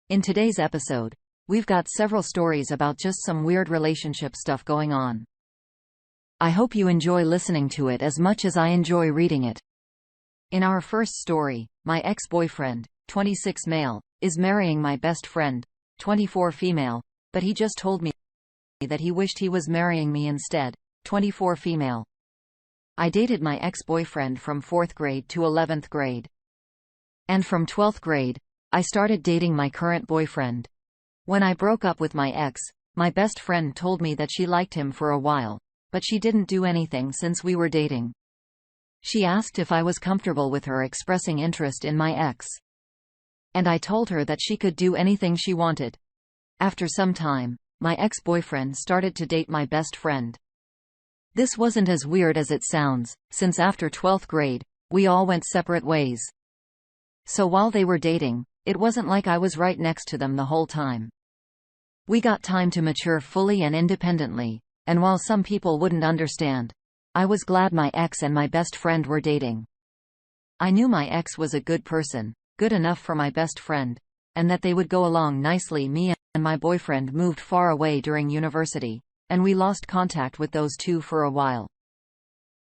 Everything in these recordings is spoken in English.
In today's episode, we've got several stories about just some weird relationship stuff going on. I hope you enjoy listening to it as much as I enjoy reading it. In our first story, my ex-boyfriend, 26 male, is marrying my best friend, 24 female, but he just told me that he wished he was marrying me instead, 24 female. I dated my ex-boyfriend from 4th grade to 11th grade. And from 12th grade, I started dating my current boyfriend. When I broke up with my ex, my best friend told me that she liked him for a while, but she didn't do anything since we were dating. She asked if I was comfortable with her expressing interest in my ex. And I told her that she could do anything she wanted. After some time, my ex-boyfriend started to date my best friend. This wasn't as weird as it sounds, since after 12th grade, we all went separate ways. So while they were dating, it wasn't like I was right next to them the whole time. We got time to mature fully and independently, and while some people wouldn't understand, I was glad my ex and my best friend were dating. I knew my ex was a good person, good enough for my best friend, and that they would go along nicely. Me and my boyfriend moved far away during university, and we lost contact with those two for a while.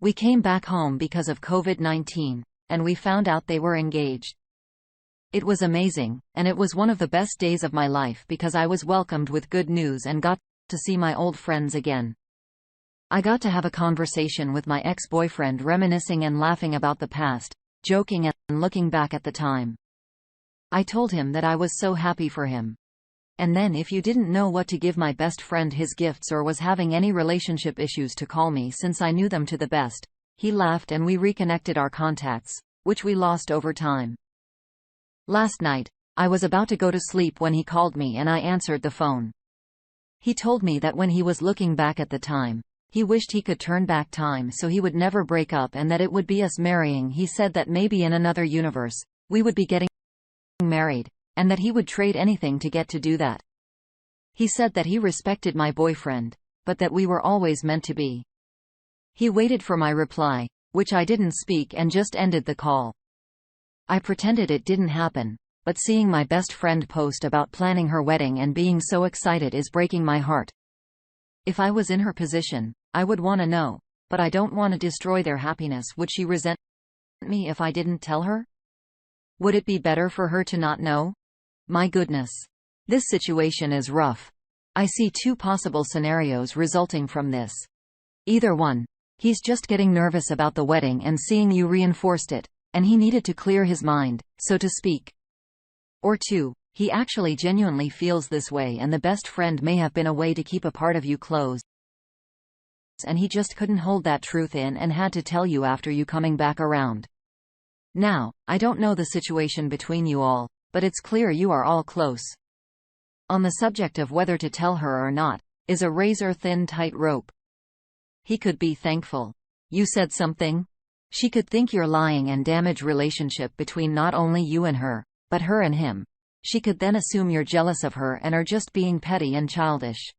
We came back home because of COVID-19, and we found out they were engaged. It was amazing, and it was one of the best days of my life because I was welcomed with good news and got to see my old friends again. I got to have a conversation with my ex-boyfriend, reminiscing and laughing about the past, joking and looking back at the time. I told him that I was so happy for him. And then, if you didn't know what to give my best friend his gifts or was having any relationship issues, to call me, since I knew them to the best. He laughed and we reconnected our contacts, which we lost over time. Last night, I was about to go to sleep when he called me and I answered the phone. He told me that when he was looking back at the time, he wished he could turn back time so he would never break up and that it would be us marrying. He said that maybe in another universe, we would be getting married, and that he would trade anything to get to do that. He said that he respected my boyfriend, but that we were always meant to be. He waited for my reply, which I didn't speak, and just ended the call. I pretended it didn't happen, but seeing my best friend post about planning her wedding and being so excited is breaking my heart. If I was in her position, I would want to know, but I don't want to destroy their happiness. Would she resent me if I didn't tell her? Would it be better for her to not know? My goodness. This situation is rough. I see two possible scenarios resulting from this. Either one, he's just getting nervous about the wedding and seeing you reinforced it, and he needed to clear his mind, so to speak. Or two, he actually genuinely feels this way and the best friend may have been a way to keep a part of you close. And he just couldn't hold that truth in and had to tell you after you coming back around. Now, I don't know the situation between you all, but it's clear you are all close. On the subject of whether to tell her or not, is a razor-thin tightrope. He could be thankful you said something. She could think you're lying and damage relationship between not only you and her, but her and him. She could then assume you're jealous of her and are just being petty and childish.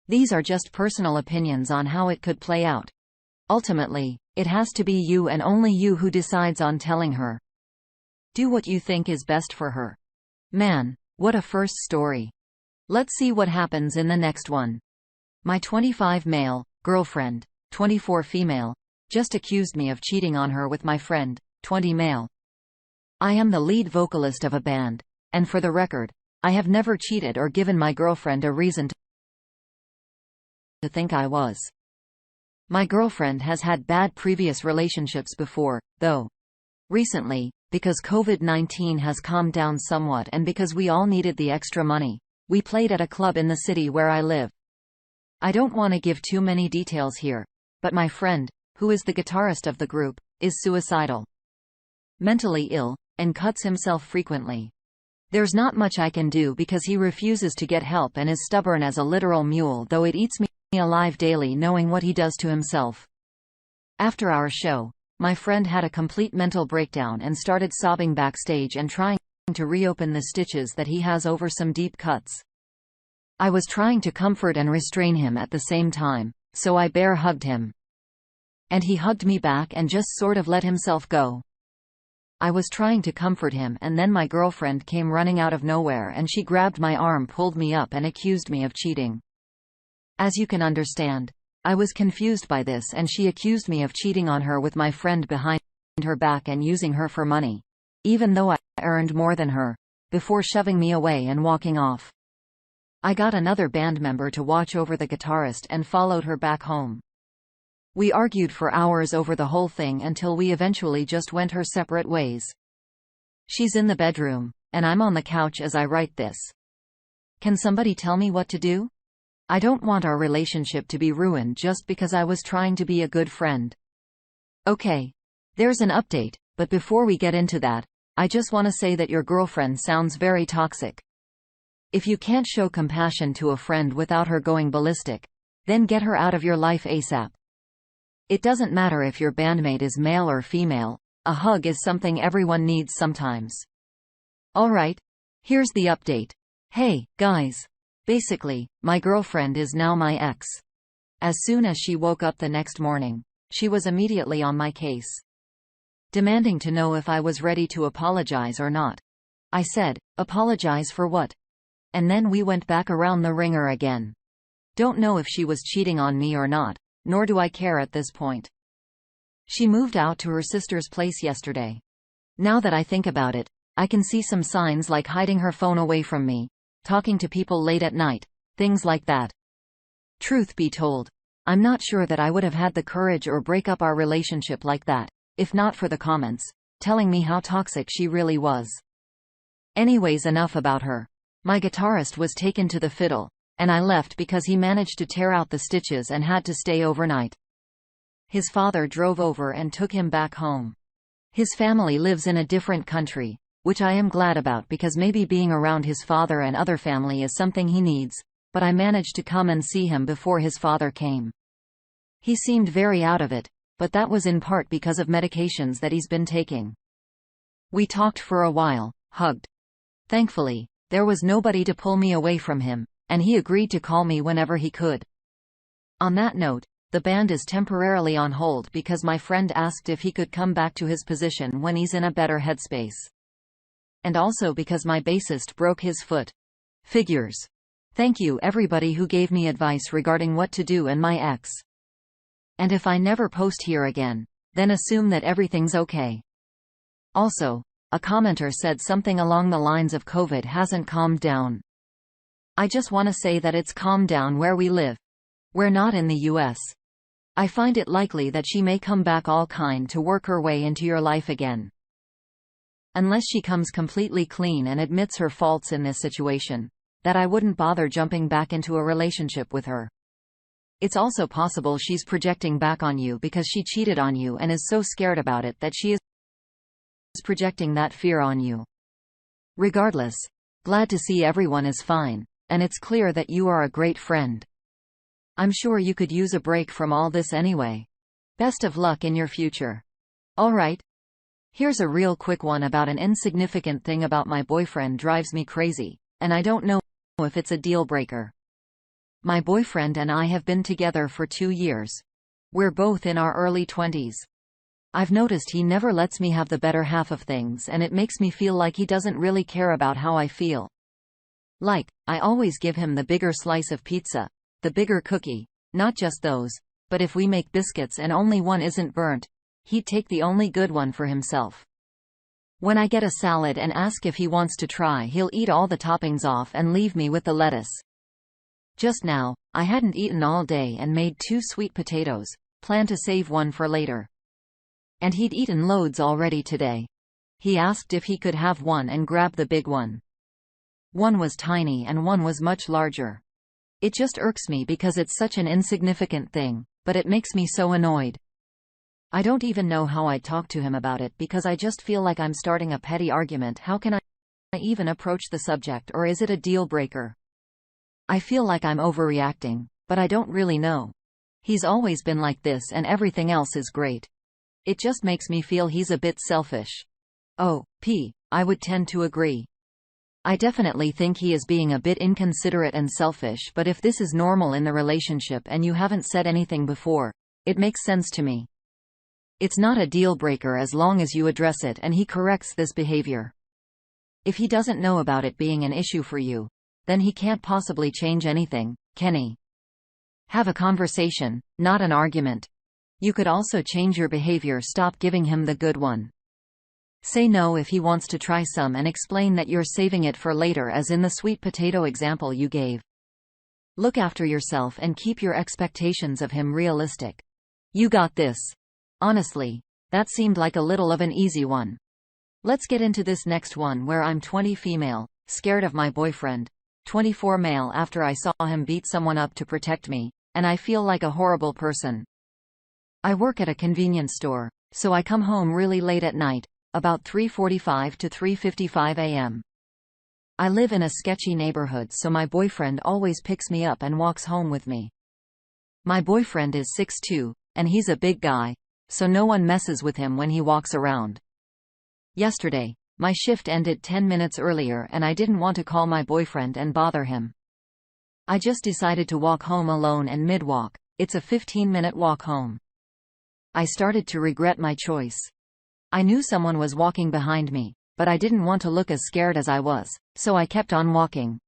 These are just personal opinions on how it could play out. Ultimately, it has to be you and only you who decides on telling her. Do what you think is best for her. Man, what a first story. Let's see what happens in the next one. My 25 male girlfriend, 24 female, just accused me of cheating on her with my friend, 20 male. I am the lead vocalist of a band, and for the record, I have never cheated or given my girlfriend a reason to think I was. My girlfriend has had bad previous relationships before, though. Recently, because COVID-19 has calmed down somewhat and because we all needed the extra money, we played at a club in the city where I live. I don't want to give too many details here, but my friend, who is the guitarist of the group, is suicidal, mentally ill, and cuts himself frequently. There's not much I can do because he refuses to get help and is stubborn as a literal mule, though it eats me alive daily knowing what he does to himself. After our show, my friend had a complete mental breakdown and started sobbing backstage and trying to reopen the stitches that he has over some deep cuts. I was trying to comfort and restrain him at the same time, so I bear hugged him. And he hugged me back and just sort of let himself go. I was trying to comfort him, and then my girlfriend came running out of nowhere and she grabbed my arm, pulled me up and accused me of cheating. As you can understand, I was confused by this, and she accused me of cheating on her with my friend behind her back and using her for money, even though I earned more than her, before shoving me away and walking off. I got another band member to watch over the guitarist and followed her back home. We argued for hours over the whole thing until we eventually just went our separate ways. She's in the bedroom, and I'm on the couch as I write this. Can somebody tell me what to do? I don't want our relationship to be ruined just because I was trying to be a good friend. Okay. There's an update, but before we get into that, I just want to say that your girlfriend sounds very toxic. If you can't show compassion to a friend without her going ballistic, then get her out of your life ASAP. It doesn't matter if your bandmate is male or female, a hug is something everyone needs sometimes. Alright. Here's the update. Hey, guys. Basically, my girlfriend is now my ex. As soon as she woke up the next morning, she was immediately on my case, demanding to know if I was ready to apologize or not. I said, apologize for what? And then we went back around the ringer again. Don't know if she was cheating on me or not, nor do I care at this point. She moved out to her sister's place yesterday. Now that I think about it, I can see some signs like hiding her phone away from me, talking to people late at night, things like that. Truth be told, I'm not sure that I would have had the courage or break up our relationship like that, if not for the comments, telling me how toxic she really was. Anyways, enough about her. My guitarist was taken to the fiddle, and I left because he managed to tear out the stitches and had to stay overnight. His father drove over and took him back home. His family lives in a different country, which I am glad about because maybe being around his father and other family is something he needs, but I managed to come and see him before his father came. He seemed very out of it, but that was in part because of medications that he's been taking. We talked for a while, hugged. Thankfully, there was nobody to pull me away from him, and he agreed to call me whenever he could. On that note, the band is temporarily on hold because my friend asked if he could come back to his position when he's in a better headspace. And also because my bassist broke his foot. Figures. Thank you everybody who gave me advice regarding what to do and my ex. And if I never post here again, then assume that everything's okay. Also, a commenter said something along the lines of COVID hasn't calmed down. I just want to say that it's calmed down where we live. We're not in the US. I find it likely that she may come back all kind to work her way into your life again. Unless she comes completely clean and admits her faults in this situation, that I wouldn't bother jumping back into a relationship with her. It's also possible she's projecting back on you because she cheated on you and is so scared about it that she is projecting that fear on you. Regardless, glad to see everyone is fine, and it's clear that you are a great friend. I'm sure you could use a break from all this anyway. Best of luck in your future. Alright. Here's a real quick one about an insignificant thing about my boyfriend drives me crazy, and I don't know if it's a deal breaker. My boyfriend and I have been together for 2 years. We're both in our early 20s. I've noticed he never lets me have the better half of things, and it makes me feel like he doesn't really care about how I feel. Like, I always give him the bigger slice of pizza, the bigger cookie, not just those, but if we make biscuits and only one isn't burnt, he'd take the only good one for himself. When I get a salad and ask if he wants to try, he'll eat all the toppings off and leave me with the lettuce. Just now, I hadn't eaten all day and made 2 sweet potatoes, plan to save one for later. And he'd eaten loads already today. He asked if he could have one and grab the big one. One was tiny and one was much larger. It just irks me because it's such an insignificant thing, but it makes me so annoyed. I don't even know how I'd talk to him about it because I just feel like I'm starting a petty argument. How can I even approach the subject, or is it a deal breaker? I feel like I'm overreacting, but I don't really know. He's always been like this and everything else is great. It just makes me feel he's a bit selfish. Oh, I would tend to agree. I definitely think he is being a bit inconsiderate and selfish, but if this is normal in the relationship and you haven't said anything before, it makes sense to me. It's not a deal breaker as long as you address it and he corrects this behavior. If he doesn't know about it being an issue for you, then he can't possibly change anything, can he? Have a conversation, not an argument. You could also change your behavior. Stop giving him the good one. Say no if he wants to try some and explain that you're saving it for later, as in the sweet potato example you gave. Look after yourself and keep your expectations of him realistic. You got this. Honestly, that seemed like a little of an easy one. Let's get into this next one where I'm 20 female, scared of my boyfriend, 24 male after I saw him beat someone up to protect me, and I feel like a horrible person. I work at a convenience store, so I come home really late at night, about 3:45 to 3:55 a.m. I live in a sketchy neighborhood, so my boyfriend always picks me up and walks home with me. My boyfriend is 6'2", and he's a big guy, so no one messes with him when he walks around. Yesterday, my shift ended 10 minutes earlier and I didn't want to call my boyfriend and bother him. I just decided to walk home alone, and mid-walk, it's a 15-minute walk home. I started to regret my choice. I knew someone was walking behind me, but I didn't want to look as scared as I was, so I kept on walking.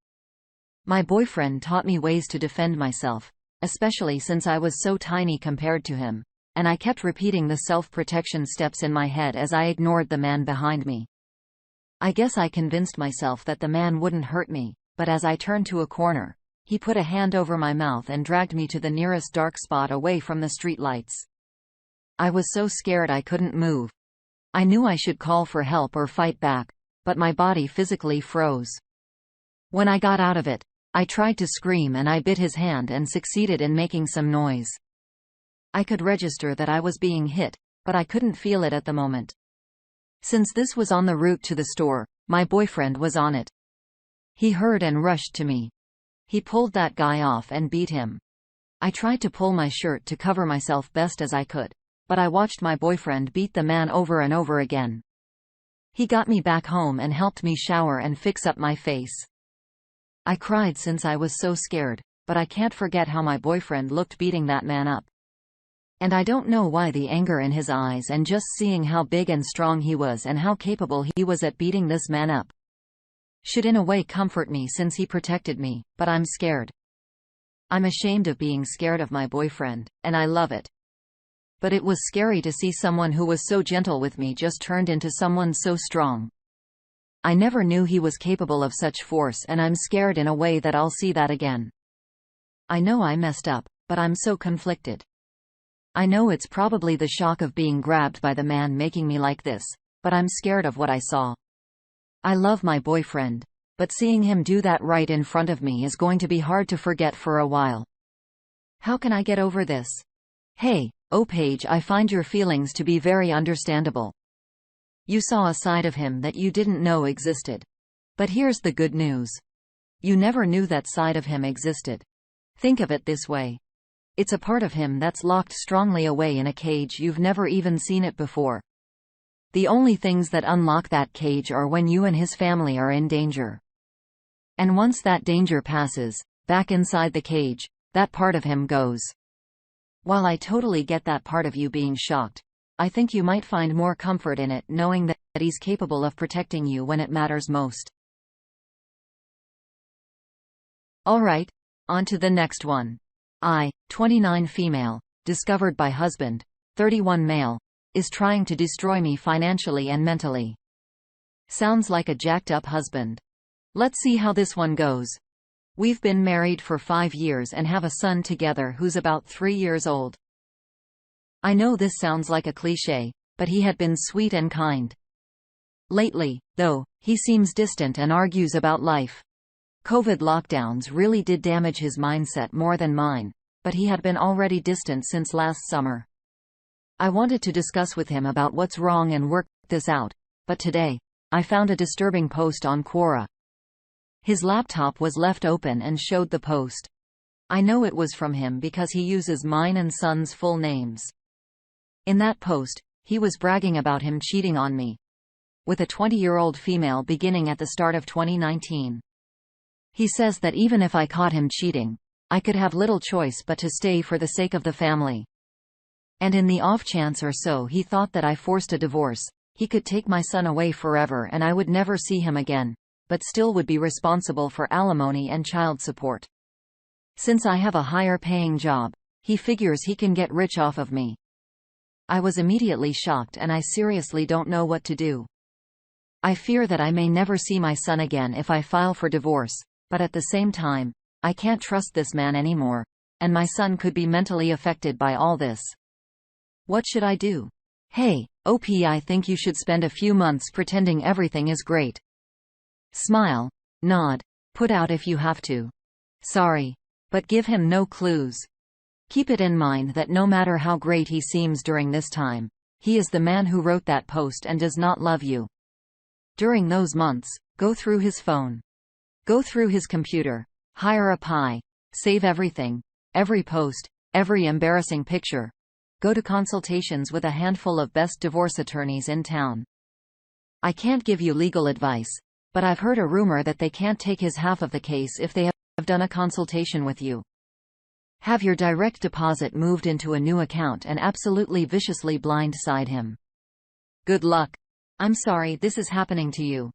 My boyfriend taught me ways to defend myself, especially since I was so tiny compared to him, and I kept repeating the self-protection steps in my head as I ignored the man behind me. I guess I convinced myself that the man wouldn't hurt me, but as I turned to a corner, he put a hand over my mouth and dragged me to the nearest dark spot away from the streetlights. I was so scared I couldn't move. I knew I should call for help or fight back, but my body physically froze. When I got out of it, I tried to scream and I bit his hand and succeeded in making some noise. I could register that I was being hit, but I couldn't feel it at the moment. Since this was on the route to the store, my boyfriend was on it. He heard and rushed to me. He pulled that guy off and beat him. I tried to pull my shirt to cover myself best as I could, but I watched my boyfriend beat the man over and over again. He got me back home and helped me shower and fix up my face. I cried since I was so scared, but I can't forget how my boyfriend looked beating that man up. And I don't know why, the anger in his eyes and just seeing how big and strong he was and how capable he was at beating this man up should in a way comfort me since he protected me, but I'm scared. I'm ashamed of being scared of my boyfriend, and I love it. But it was scary to see someone who was so gentle with me just turned into someone so strong. I never knew he was capable of such force, and I'm scared in a way that I'll see that again. I know I messed up, but I'm so conflicted. I know it's probably the shock of being grabbed by the man making me like this, but I'm scared of what I saw. I love my boyfriend, but seeing him do that right in front of me is going to be hard to forget for a while. How can I get over this? Hey, Paige, I find your feelings to be very understandable. You saw a side of him that you didn't know existed. But here's the good news. You never knew that side of him existed. Think of it this way. It's a part of him that's locked strongly away in a cage. You've never even seen it before. The only things that unlock that cage are when you and his family are in danger. And once that danger passes, back inside the cage, that part of him goes. While I totally get that part of you being shocked, I think you might find more comfort in it knowing that he's capable of protecting you when it matters most. Alright, on to the next one. 29 female, discovered by husband, 31 male, is trying to destroy me financially and mentally. Sounds like a jacked up husband. Let's see how this one goes. We've been married for 5 years and have a son together who's about 3 years old. I know this sounds like a cliché, but he had been sweet and kind. Lately, though, he seems distant and argues about life. COVID lockdowns really did damage his mindset more than mine, but he had been already distant since last summer. I wanted to discuss with him about what's wrong and work this out, but today, I found a disturbing post on Quora. His laptop was left open and showed the post. I know it was from him because he uses mine and son's full names. In that post, he was bragging about him cheating on me with a 20-year-old female beginning at the start of 2019. He says that even if I caught him cheating, I could have little choice but to stay for the sake of the family. And in the off chance or so he thought that I forced a divorce, he could take my son away forever and I would never see him again, but still would be responsible for alimony and child support. Since I have a higher paying job, he figures he can get rich off of me. I was immediately shocked and I seriously don't know what to do. I fear that I may never see my son again if I file for divorce, but at the same time, I can't trust this man anymore, and my son could be mentally affected by all this. What should I do? Hey, OP, I think you should spend a few months pretending everything is great. Smile, nod, put out if you have to. Sorry, but give him no clues. Keep it in mind that no matter how great he seems during this time, he is the man who wrote that post and does not love you. During those months, go through his phone. Go through his computer. Hire a PI. Save everything. Every post. Every embarrassing picture. Go to consultations with a handful of best divorce attorneys in town. I can't give you legal advice, but I've heard a rumor that they can't take his half of the case if they have done a consultation with you. Have your direct deposit moved into a new account and absolutely viciously blindside him. Good luck. I'm sorry this is happening to you.